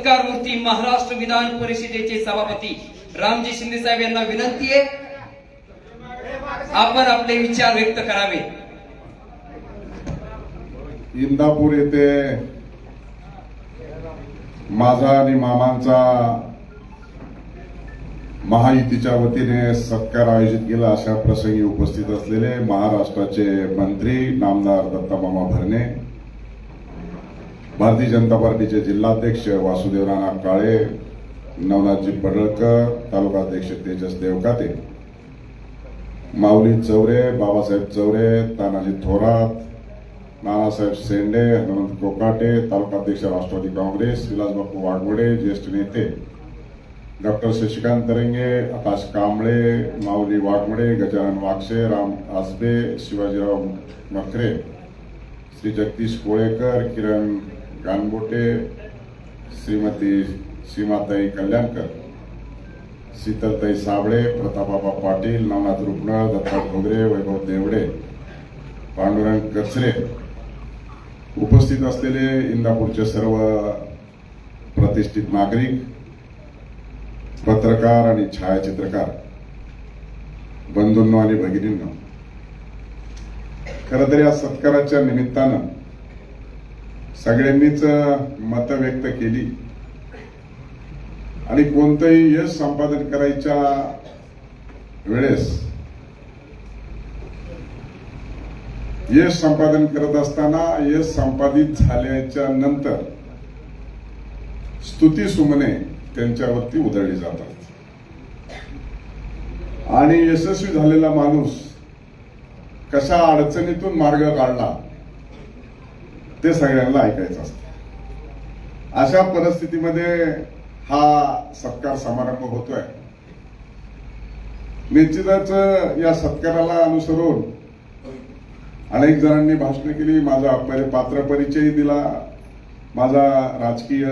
सरकार मूर्ती महाराष्ट्र विधान परिषदेचे सभापती रामजी शिंदे साहेब यांना विनंती आहे, आपण आपले विचार व्यक्त करावे. इंदापूर येथे माझा आणि मामांचा महायुतीच्या वतीने सत्कार आयोजित केला. अशा प्रसंगी उपस्थित असलेले महाराष्ट्राचे मंत्री नामदार दत्तामामा भरणे, भारतीय जनता पार्टीचे जिल्हाध्यक्ष वासुदेव राणा काळे, नवनाथजी पडळकर, तालुकाध्यक्ष तेजस देवकाते, माऊली चौरे, बाबासाहेब चौरे, तानाजी थोरात, नानासाहेब शेंडे, हनुमंत कोकाटे, तालुकाध्यक्ष राष्ट्रवादी काँग्रेस, विलासबापू वाघमोडे, ज्येष्ठ नेते डॉक्टर शशिकांत तरंगे, आकाश कांबळे, माऊली वाघमोडे, गजानन वाक्षे, राम आसबे, शिवाजीराव मखरे, श्री जगदीश कोळेकर, किरण गानबोटे, श्रीमती सीमाताई कल्याणकर, शीतलताई साबळे, प्रतापबाबा पाटील, नवनाथ रुपनळ, दत्ता घोगरे, वैभव देवडे, पांडुरंग कचरे, उपस्थित असलेले इंदापूरचे सर्व प्रतिष्ठित नागरिक, पत्रकार आणि छायाचित्रकार बंधूंनो आणि भगिनींनो, खरं तर या सत्काराच्या निमित्तानं सगळ्यांनीच मतं व्यक्त केली आणि कोणतंही यश संपादन करायच्या वेळेस यश संपादन करत असताना यश संपादित झाल्याच्या नंतर स्तुती सुमने त्यांच्यावरती उधळली जातात आणि यशस्वी झालेला माणूस कशा अडचणीतून मार्ग काढला ते सगळ्यांना ऐकायचं असतं. अशा परिस्थितीमध्ये हा सत्कार समारंभ होतोय. निश्चितच या सत्काराला अनुसरून अनेक जणांनी भाषण केली, माझा पात्र परिचय दिला, माझा राजकीय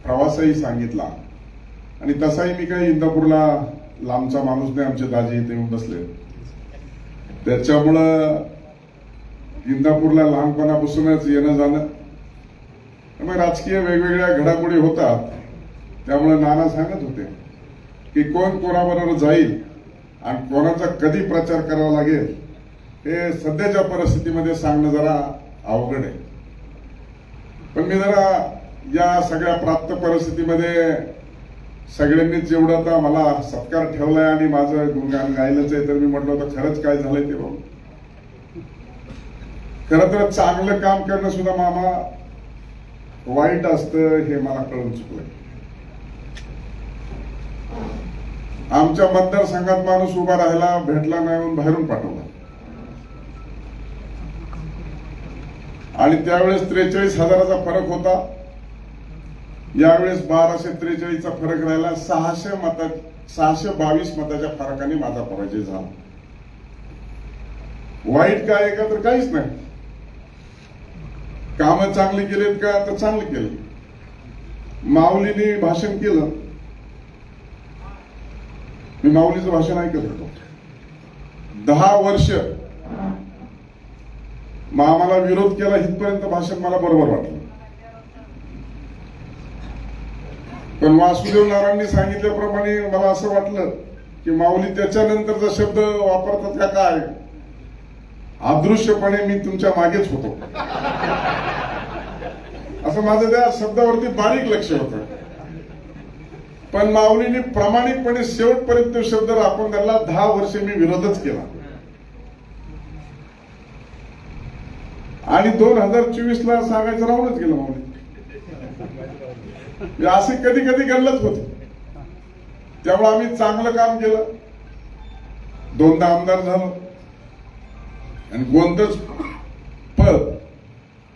प्रवासही सांगितला आणि तसाही मी काही इंदापूरला लांबचा माणूस नाही. आमचे दाजी इथे येऊन बसले, त्याच्यामुळं इंदापूरला लहानपणापासूनच येणं जाणं, मग राजकीय वेगवेगळ्या घडामोडी होतात. त्यामुळे नाना सांगत होते की कोण कोणाबरोबर जाईल आणि कोणाचा कधी प्रचार करावा लागेल हे सध्याच्या परिस्थितीमध्ये सांगणं जरा अवघड आहे. पण मी जरा या सगळ्या प्राप्त परिस्थितीमध्ये सगळ्यांनीच जेवढं आता मला सत्कार ठेवलाय आणि माझं गुणगान गायलंच आहे, तर मी म्हटलं होतं खरंच काय झालंय ते बघ. खरं तर चांगलं काम करणं सुद्धा मामा वाईट असतं हे मला कळून चुकलंय. आमच्या मतदारसंघात माणूस उभा राहिला, भेटला नाही म्हणून बाहेरून पाठवला आणि त्यावेळेस 43,000चा फरक होता. यावेळेस 1243चा फरक राहिला. 622 मताच्या फरकाने माझा पराजय झाला. वाईट काय आहे का तर काहीच नाही. कामं चांगली केलीत का तर चांगली केली. माऊलीने भाषण केलं, मी माऊलीचं भाषण ऐकत होतो. 10 वर्ष मामाला विरोध केला, इथपर्यंत भाषण मला बरोबर वाटलं. पण वासुदेव नारायणनी सांगितल्याप्रमाणे मला असं वाटलं की माऊली त्याच्यानंतरचा शब्द वापरतात का काय, अदृश्यपणे मी तुमच्या मागेच होतो, असं माझं त्या शब्दावरती बारीक लक्ष होतं. पण माऊलीने प्रामाणिकपणे शेवटपर्यंत तो शब्द राखून धरला. 10 वर्ष मी विरोधच केला आणि 2024ला सांगायचं राहूनच गेलं माऊली. असे कधी कधी घडलंच होते. त्यामुळे आम्ही चांगलं काम केलं, 2दा आमदार झालो आणि कोणतंच पद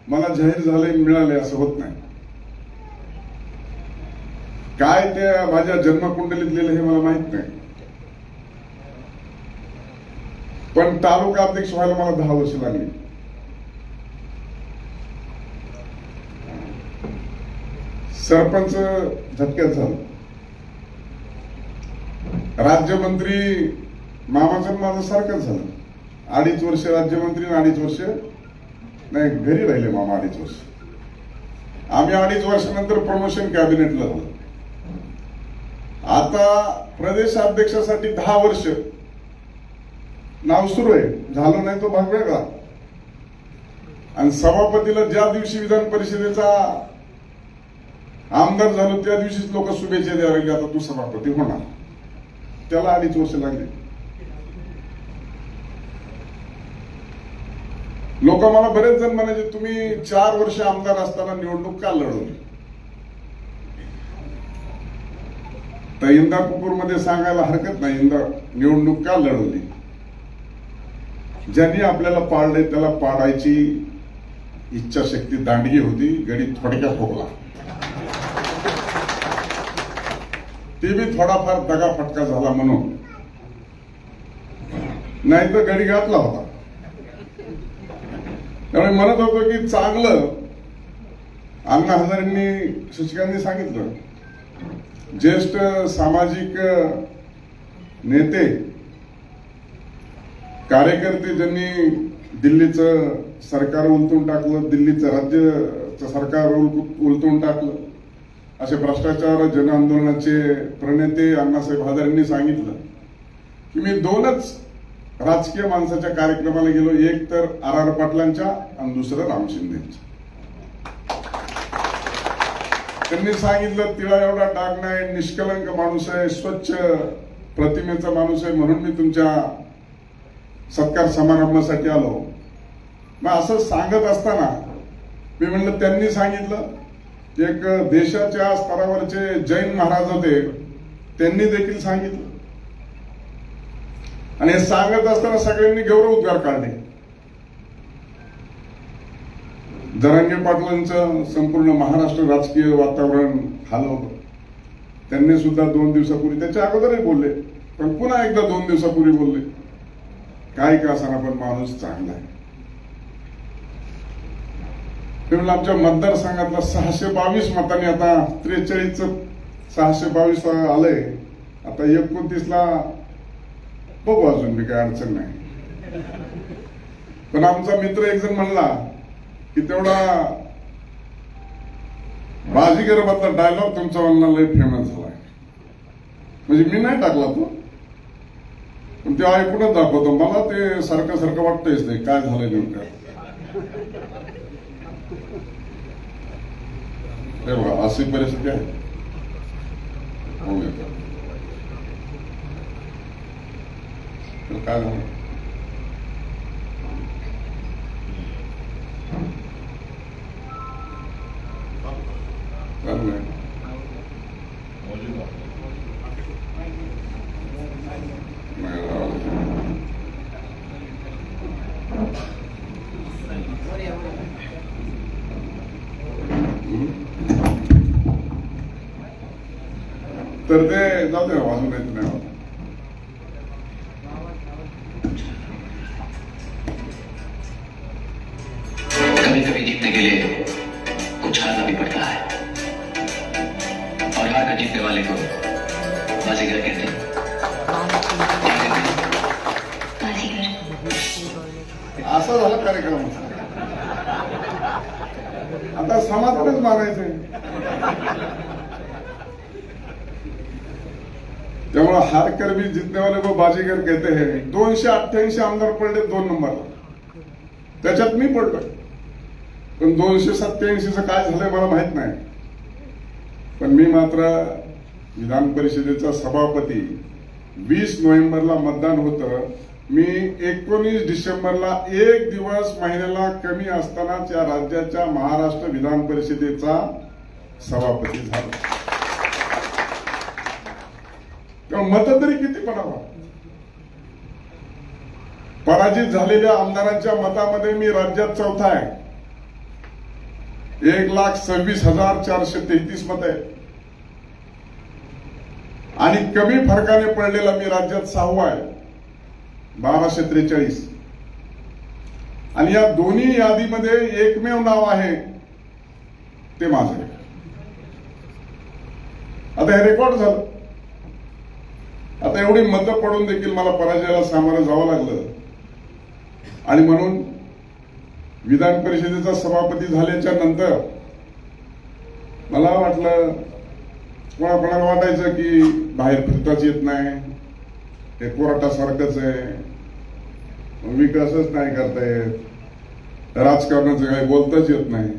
मला जाहीर झाले मिळाले असं होत नाही. काय ते माझ्या जन्मकुंडलीत लिहिलं हे मला माहित नाही. पण तालुका अध्यक्ष व्हायला मला 10 वर्ष लागली. सरपंच झटक्यात झालं. राज्यमंत्री मामाचं माझं सारखंच झालं. 2.5 वर्ष राज्यमंत्री, 2.5 वर्ष नाही घरी राहिले मामा 2.5 वर्ष. आम्ही 2.5 वर्षानंतर प्रमोशन कॅबिनेटला झालो. आता प्रदेशाध्यक्षासाठी 10 वर्ष नाव सुरू आहे, झालं नाही तो भाग वेगळा. आणि सभापतीला ज्या दिवशी विधान परिषदेचा आमदार झालो त्या दिवशीच लोक शुभेच्छा द्यायला लागले, आता तू सभापती होणार. त्याला 2.5 वर्ष लागली. लोक मला बरेच जण म्हणायचे तुम्ही 4 वर्ष आमदार असताना निवडणूक का लढवली. तर इंदापूरमध्ये सांगायला हरकत नाही, निवडणूक का लढवली. ज्यांनी आपल्याला पाळले त्याला पाडायची इच्छाशक्ती दांडगी होती, गडी थोडक्यात ठोकला. ते बी थोडाफार दगा फटका झाला म्हणून, नाही तर गडी घातला होता. त्यामुळे म्हणत होतो की चांगलं अण्णा हजारेंनी शिक्षकांनी सांगितलं, ज्येष्ठ सामाजिक नेते कार्यकर्ते ज्यांनी दिल्लीचं सरकार उलटून टाकलं, दिल्लीचं राज्य सरकार उलटून टाकलं, असे भ्रष्टाचार जन आंदोलनाचे प्रणेते अण्णासाहेब हजारेंनी सांगितलं की मी 2च राजकीय माणसाच्या कार्यक्रमाला गेलो, एक तर आर पाटलांच्या आणि दुसरं राम शिंदेच्या. त्यांनी सांगितलं तिला एवढा डाग नाही, निष्कलंक माणूस आहे, स्वच्छ प्रतिमेचा माणूस आहे, म्हणून मी तुमच्या सत्कार समारंभासाठी आलो. मग असं सांगत असताना मी म्हणलं त्यांनी सांगितलं, एक देशाच्या स्तरावरचे जैन महाराज होते त्यांनी देखील सांगितलं. आणि हे सांगत असताना सगळ्यांनी गौरवोद्गार काढले. जरांगे पाटलांचं संपूर्ण महाराष्ट्र राजकीय वातावरण हलवलं. त्यांनी सुद्धा 2 दिवसापूर्वी, त्याच्या अगोदरही बोलले, पण पुन्हा एकदा 2 दिवसापूर्वी बोलले, काय का असताना पण माणूस चांगला आहे. ते म्हणलं आमच्या मतदारसंघातला 622 मतांनी, आता 43चं 622 आलंय, आता 29ला बघू, अजून मी काय अडचण नाही. पण आमचा मित्र एक जण म्हणला की तेवढा बाजीगर मधला डायलॉग तुमचा म्हणला लय फेमस झालाय. म्हणजे मी नाही टाकला तो, पण ते ऐकूनच दाखवतो. मला ते सारखं सारखं वाटतंयच नाही काय झालंय नेमकं. हे बघा अशी परिस्थिती आहे. तर काय झालं, तर ते जाऊ दे, वाजून येत नाही. कभी कभी जीतने के लिए कुछ हारना भी पड़ता है, और हार कर जीतने वाले को बाजीगर कहते हैं. असा झाला कार्यक्रम. आता समाधानच मानायचंय. त्यामुळे हार कर भी जितने वाले को बाजीगर कहते हैं. 288 आमदार पडले 2 नंबरला, त्याच्यात मी पडलोय. पण 287चं काय झालंय मला माहित नाही. पण मी मात्र विधान परिषदेचा सभापती. 20 नोव्हेंबरला मतदान होतं. मी 19 डिसेंबरला 1 दिवस महिन्याला कमी असतानाच या राज्याच्या महाराष्ट्र विधान परिषदेचा सभापती झालो. तेव्हा मत तरी किती पडावा. पराजित झालेल्या आमदारांच्या मतामध्ये मी राज्यात चौथा आहे. 1,26,433 मत आहे. आणि कमी फरकाने पडलेला मी राज्यात 6वा आहे, 1243. आणि या दोन्ही यादीमध्ये एकमेव नाव आहे ते माझं आहे. आता हे रेकॉर्ड झालं. आता एवढी मतं पडून देखील मला पराजयाला सामोरं जावं लागलं. आणि म्हणून विधान परिषदेचा सभापती झाल्याच्या नंतर मला वाटलं कोणाकोणाला वाटायचं की बाहेर फिरताच येत नाही, हे कोराटासारखंच आहे, विकासच नाही करता येत, राजकारणाचं काही बोलताच येत नाही.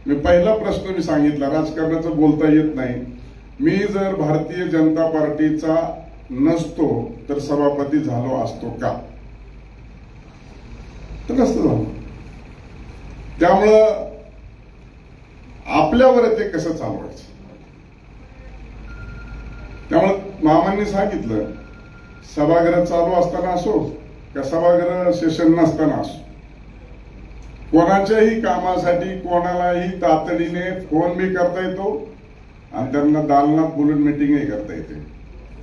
मी पहिला प्रश्न मी सांगितला, राजकारणाचं बोलता येत नाही. मी जर भारतीय जनता पार्टीचा नसतो तर सभापती झालो असतो का? तर नसतं झालो. त्यामुळं आपल्यावर ते कसं चालवायचं. त्यामुळं मामांनी सांगितलं, सभागृह चालू असताना असो का सभागृह सेशन नसताना असो, कोणाच्याही कामासाठी कोणालाही तातडीने फोन मी करता येतो आणि त्यांना दालनात बोलून मिटिंगही करता येते,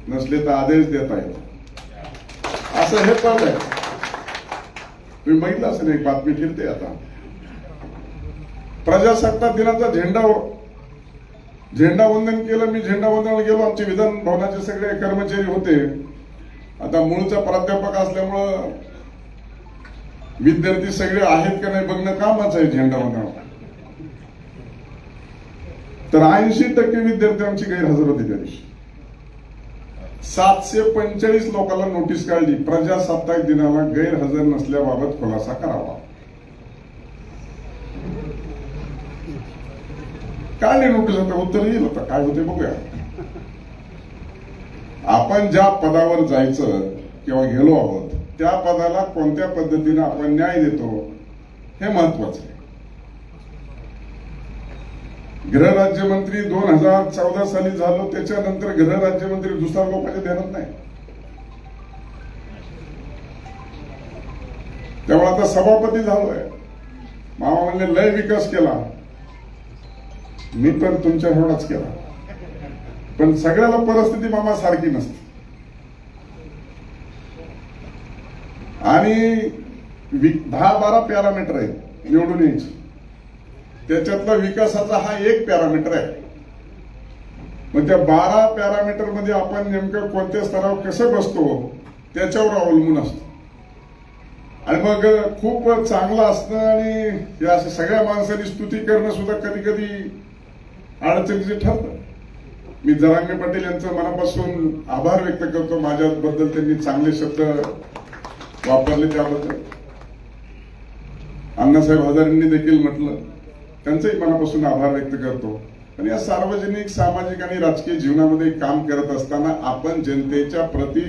नसले तर आदेश देता येतो. असं हे पद आहे. तुम्ही बघितलं असेल, एक बातमी फिरते आता, प्रजासत्ताक दिनाचा झेंडावंदन केलं. मी झेंडावंदनाला गेलो, आमचे विधान भवनाचे सगळे कर्मचारी होते. आता मूळचा प्राध्यापक असल्यामुळं विद्यार्थी सगळे आहेत का नाही बघणं कामच आहे झेंडावंदन. तर 80% विद्यार्थी आमची गैरहजर होते त्या दिवशी. 745 लोकांना नोटीस काढली, प्रजासत्ताक दिनाला गैरहजर नसल्याबाबत खुलासा करावा. काढली नोटीस. आता उत्तर येईल, आता काय होते बघूया. आपण ज्या पदावर जायचं किंवा गेलो आहोत त्या पदाला कोणत्या पद्धतीने आपण न्याय देतो हे महत्वाचं आहे. गृहराज्यमंत्री 2014 साली झालो, त्याच्यानंतर गृहराज्यमंत्री दुसऱ्या लोकांच्या ध्यानात नाही. त्यामुळे आता सभापती झालोय. मामा म्हणले लय विकास केला, मी पण तुमच्या एवढाच केला, पण सगळ्याला परिस्थिती मामा सारखी नसते. आणि 10-12 पॅरामीटर आहेत निवडून यायची, त्याच्यातला विकासाचा हा एक पॅरामीटर आहे. मग त्या 12 पॅरामीटर मध्ये आपण नेमकं कोणत्या स्तरावर कसं बसतो त्याच्यावर अवलंबून असतो. आणि मग खूप चांगलं असतं आणि या सगळ्या माणसांनी स्तुती करणं सुद्धा कधी कधी अडचणीचे ठरतं. मी जरांगे पाटील यांचं मनापासून आभार व्यक्त करतो. माझ्याबद्दल त्यांनी चांगले शब्द वापरले त्याबद्दल. अण्णासाहेब हजारेंनी देखील म्हटलं, त्यांचंही मनापासून आभार व्यक्त करतो. आणि या सार्वजनिक, सामाजिक आणि राजकीय जीवनामध्ये काम करत असताना आपण जनतेच्या प्रती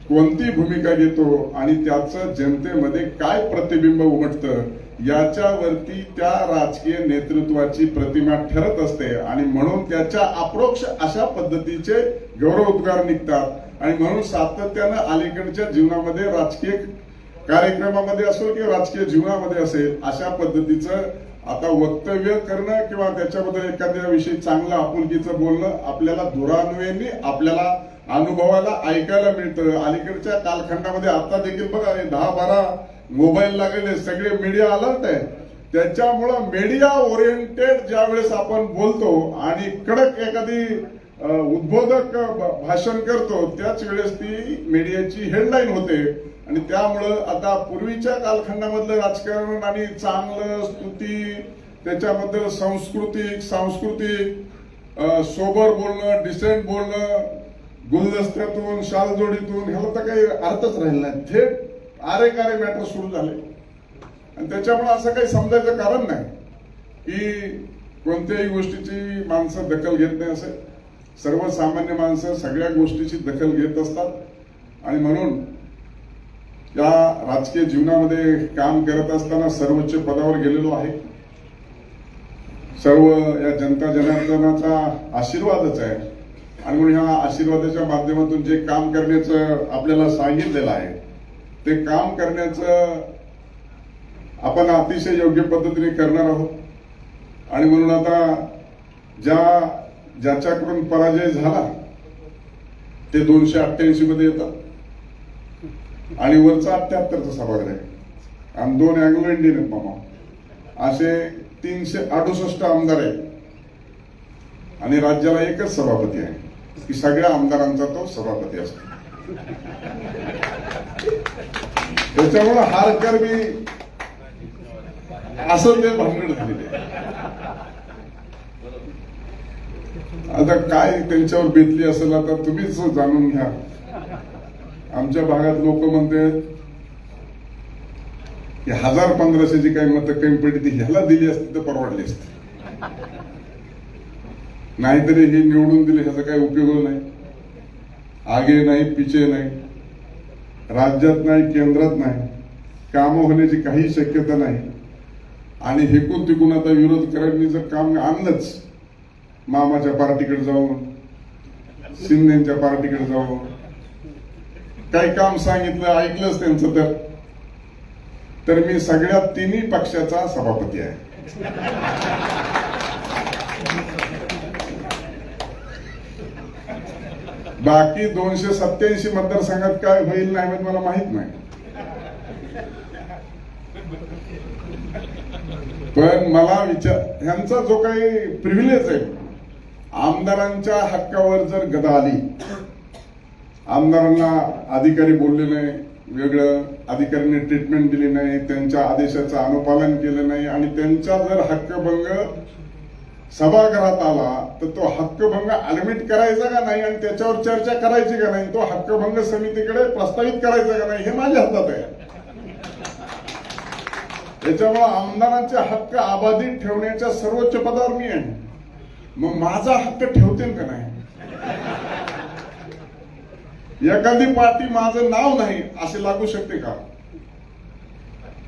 कोणती भूमिका घेतो आणि त्याचं जनतेमध्ये काय प्रतिबिंब उमटतं याच्यावरती त्या राजकीय नेतृत्वाची प्रतिमा ठरत असते. आणि म्हणून त्याच्या अप्रोक्ष अशा पद्धतीचे गौरवोद्गार निघतात. आणि म्हणून सातत्यानं अलीकडच्या जीवनामध्ये, राजकीय कार्यक्रमामध्ये असो किंवा राजकीय जीवनामध्ये असेल, अशा पद्धतीचं आता वक्तव्य करणं किंवा त्याच्याबद्दल एखाद्या विषयी चांगलं आपुलकीचं बोलणं आपल्याला दुरान्वयाने आपल्याला अनुभवायला ऐकायला मिळतं. अलीकडच्या कालखंडामध्ये आता देखील बघा, 10-12 मोबाईल लागलेले, सगळे मीडिया अलर्ट आहे. त्याच्यामुळं मीडिया ओरिएंटेड ज्या वेळेस आपण बोलतो आणि कडक एखादी उद्बोधक भाषण करतो त्याच वेळेस ती मीडियाची हेडलाईन होते. आणि त्यामुळं आता पूर्वीच्या कालखंडामधलं राजकारण आणि चांगलं स्तुती, त्याच्याबद्दल सांस्कृतिक सोबर बोलणं, डिसेंट बोलणं, गुलदस्त्यातून, शालजोडीतून, ह्याला तर काही अर्थच राहिला नाही. थेट आरे मॅटर सुरू झाले. आणि त्याच्यामुळे असं काही समजायचं कारण नाही की कोणत्याही गोष्टीची माणसं दखल घेत नाही. असं सर्वसामान्य माणसं सगळ्या गोष्टीची दखल घेत असतात. आणि म्हणून या राजकीय जीवनामध्ये काम करत असताना सर्वोच्च पदावर गेलेलो आहे. सर्व या जनता जनार्दनाचा आशीर्वादच आहे. आणि म्हणून ह्या आशीर्वादाच्या माध्यमातून जे काम करण्याचं आपल्याला सांगितलेलं आहे ते काम करण्याचं आपण अतिशय योग्य पद्धतीने करणार आहोत. आणि म्हणून आता ज्याच्याकडून पराजय झाला ते 288 मध्ये येतात आणि वरचा 78चा सभागृह आहे आणि 2 अँग्लो इंडियन आहेत मामा. असे 368 आमदार आहेत आणि राज्याला एकच सभापती आहे की सगळ्या आमदारांचा तो सभापती असतो. त्याच्यामुळे हारकर बी असं ते भांडण झालेले. आता काय त्यांच्यावर बेतली असेल आता तुम्हीच जाणून घ्या. आमच्या भागात लोक म्हणतात की 1000-1500 जी काही मतं कमी पडली ती ह्याला दिली असती तर परवडली असती, नाहीतरी हे निवडून दिले ह्याचा काही उपयोग नाही. आगे नाही पिछे नाही, राज्यात नाही केंद्रात नाही, कामं होण्याची काही शक्यता नाही. आणि हेकून तिकून आता विरोध करायला जर काम आणलंच, मामाच्या पार्टीकडे जाऊन शिंदेच्या पार्टीकडे जाऊन काही काम सांगितलं ऐकलंच त्यांचं तर मी सगळ्या तिन्ही पक्षाचा सभापती आहे. बाकी 287 मतदारसंघात काय होईल नाही माहित, मला माहित नाही. पण मला ह्यांचा जो काही प्रिव्हिलेज आहे, आमदारांच्या हक्कावर जर गदा आली, आमदारांना अधिकारी बोलले नाही, वेगळं अधिकाऱ्यांनी ट्रीटमेंट दिली नाही, त्यांच्या आदेशाचं अनुपालन केलं नाही आणि त्यांचा जर हक्कभंग सभागृहात आला तर तो हक्कभंग ऍडमिट करायचा का नाही आणि त्याच्यावर चर्चा करायची का नाही, तो हक्कभंग समितीकडे प्रस्तावित करायचा का नाही, हे माझ्या हातात आहे. त्याच्यामुळे आमदारांचे हक्क अबाधित ठेवण्याच्या सर्वोच्च पदावर मी आहे. मग माझा हक्क ठेवतील का नाही? एखादी पार्टी माझं नाव नाही असे लागू शकते का?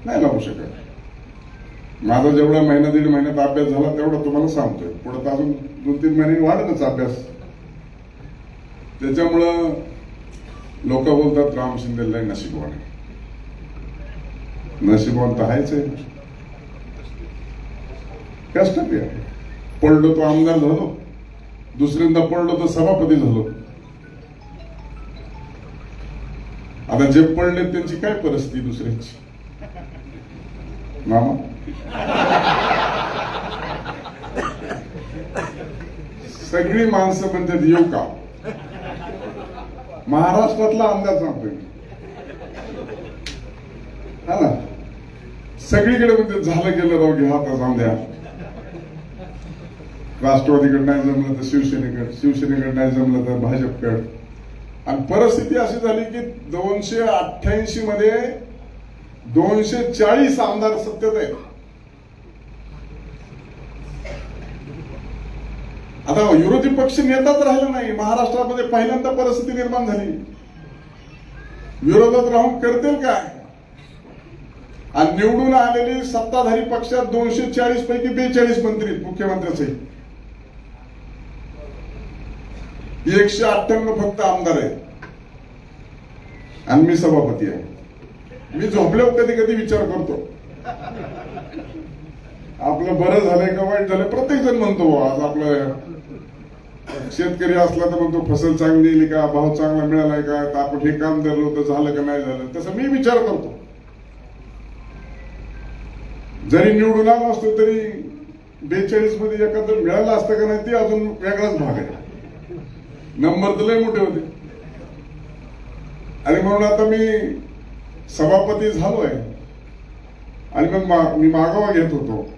नाही लागू शकत. माझा जेवढा महिना 1.5 महिन्यात अभ्यास झाला तेवढा तुम्हाला सांगतोय. पुढे अजून 2-3 महिने वाढतच अभ्यास. त्याच्यामुळं लोक बोलतात राम शिंदे लय नशीबवान आहे. नशीबवान तर आहेच आहे. कष्ट आहे. पडलो तो आमदार झालो, दुसऱ्यांदा पडलो तो सभापती झालो. आता जे पडले त्यांची काय परिस्थिती दुसऱ्यांची? मामा सगळी माणसं म्हणतात येऊ का? महाराष्ट्रातला अंदाज सांगतोय मी. हा ना, सगळीकडे म्हणते झालं गेलं राव, घ्या आता जाऊन द्या. राष्ट्रवादीकडे नाही जमलं तर शिवसेनेकडे नाही जमलं तर भाजपकडे. आणि परिस्थिती अशी झाली की 288 मध्ये 240 आमदार सत्तेत आहेत. आता विरोधी पक्ष नेताच राहिला नाही. महाराष्ट्रामध्ये पहिल्यांदा परिस्थिती निर्माण झाली. विरोधात राहून करतील काय? आणि निवडून आलेली सत्ताधारी पक्षात 240 पैकी 42 मंत्री मुख्यमंत्र्याचे, 198 फक्त आमदार आहेत आणि मी सभापती आहे. मी झोपल्यावर कधी कधी विचार करतो आपलं बरं झालंय का वाईट झालंय. प्रत्येक जण म्हणतो आज आपलं शेतकरी असला तर म्हणतो फसल चांगली येईल का, भाव चांगला मिळालाय का, तर आपण हे काम धरलं होतं झालं का नाही झालं. तसं मी विचार करतो. जरी निवडून आलो असतो तरी 42 मध्ये एखादं मिळालं असतं का नाही ते अजून वेगळाच भाग आहे. नंबर तर लय मोठे होते. आणि म्हणून आता मी सभापती झालोय आणि मग मी मागोवा घेत होतो.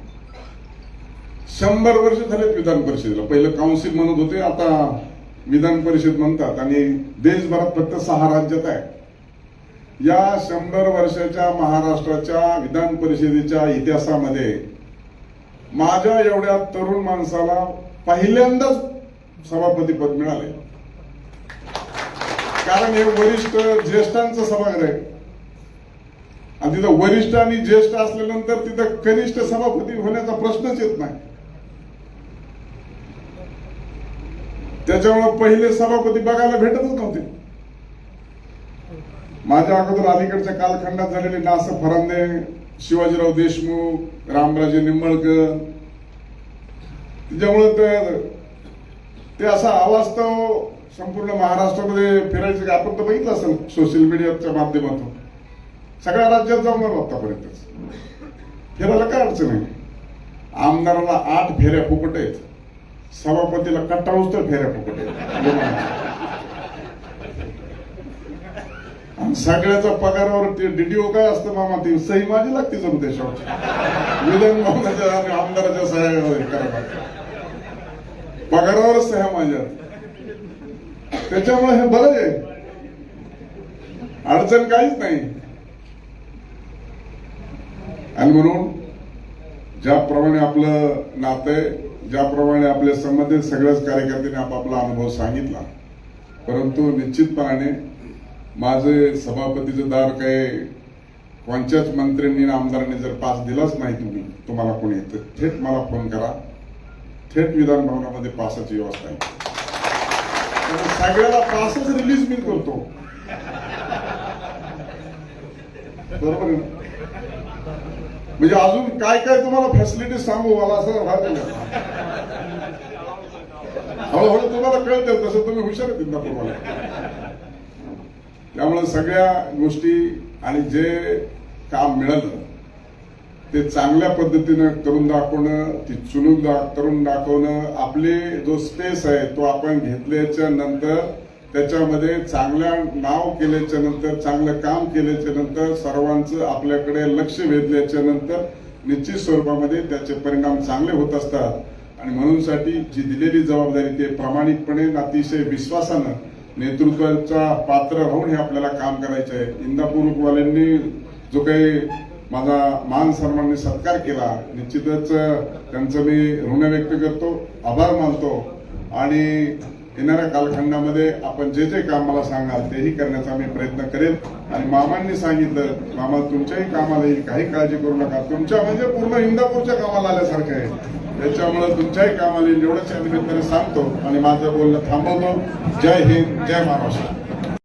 100 वर्ष झालेत विधान परिषदेला. पहिलं काउन्सिल म्हणत होते, आता विधान परिषद म्हणतात. आणि देशभरात फक्त 6 राज्यात आहे. या 100 वर्षाच्या महाराष्ट्राच्या विधान परिषदेच्या इतिहासामध्ये माझ्या एवढ्या तरुण माणसाला पहिल्यांदाच सभापती पद मिळाले. कारण हे वरिष्ठ ज्येष्ठांचं सभागृह आहे आणि तिथं वरिष्ठ आणि ज्येष्ठ असल्यानंतर तिथं कनिष्ठ सभापती होण्याचा प्रश्नच येत नाही. त्याच्यामुळे पहिले सभापती बघायला भेटतच नव्हते. माझ्या अगोदर अलीकडच्या कालखंडात झालेले नास फरांदे, शिवाजीराव देशमुख, रामराजे निंबाळकर, त्याच्यामुळे ते असा अवास्तव संपूर्ण महाराष्ट्रामध्ये फिरायचं. आपण तर बघितलं असेल सोशल मीडियाच्या माध्यमातून. सगळ्या राज्यात जाऊन आलो आतापर्यंत. फिरायला काय अडचण आहे. आमदाराला 8 फेऱ्या फुकट आहेत, सभापतीला कट्टाळूच तर फेऱ्या फुकट आहेत. आणि सगळ्याच्या पगारावर ते डीडीओ काय असतं मामा, ती सही माझी लागते जणू त्याच्यावर. विधान भवनाच्या आणि आमदाराच्या सह्या करायला. पगारावरच ह्या माझ्या, त्याच्यामुळे हे बरं आहे, अडचण काहीच नाही. आणि म्हणून ज्याप्रमाणे आपलं नातं आहे, ज्याप्रमाणे आपले संबंधित सगळ्याच कार्यकर्त्यांनी आपापला अनुभव सांगितला, परंतु निश्चितपणाने माझे सभापतीचं दार काही कोणत्याच मंत्र्यांनी आमदारांनी जर पास दिलाच नाही, तुम्हाला कोणी येतं थेट मला फोन करा, थेट विधान भवनामध्ये पासाची व्यवस्था आहे. त्यामुळे सगळ्याला पासच रिलीज मी करतो, बरोबर आहे ना? म्हणजे अजून काय काय तुम्हाला फॅसिलिटी सांगू मला असं राहतं का? हळूहळू तुम्हाला कळतं, तसं तुम्ही हुशार आहेत इंदापूरवाले. त्यामुळे सगळ्या गोष्टी आणि जे काम मिळालं ते चांगल्या पद्धतीनं करून दाखवणं, ती चुणूक करून दाखवणं, आपले जो स्पेस आहे तो आपण घेतल्याच्या नंतर त्याच्यामध्ये चांगल्या नाव केल्याच्या नंतर, चांगलं काम केल्याच्या नंतर, सर्वांचं आपल्याकडे लक्ष वेधल्याच्या नंतर निश्चित स्वरूपामध्ये त्याचे परिणाम चांगले होत असतात. आणि म्हणूनसाठी जी दिलेली जबाबदारी ते प्रामाणिकपणे अतिशय विश्वासानं नेतृत्वाचा पात्र राहून हे आपल्याला काम करायचं आहे. इंदापूरवाल्यांनी जो काही माझा मान सन्मानने सत्कार केला, निश्चितच त्यांचं मी ऋण व्यक्त करतो, आभार मानतो. आणि येणाऱ्या कालखंडामध्ये आपण जे जे काम मला सांगाल तेही करण्याचा मी प्रयत्न करेल. आणि मामांनी सांगितलं, मामा तुमच्याही कामाला येईल, काही काळजी करू नका, तुमच्या म्हणजे पूर्ण इंदापूरच्या कामाला आल्यासारखं आहे, त्याच्यामुळे तुमच्याही कामाला येईल एवढंच या निमित्ताने सांगतो आणि माझं बोलणं थांबवतो. जय हिंद, जय महाराष्ट्र.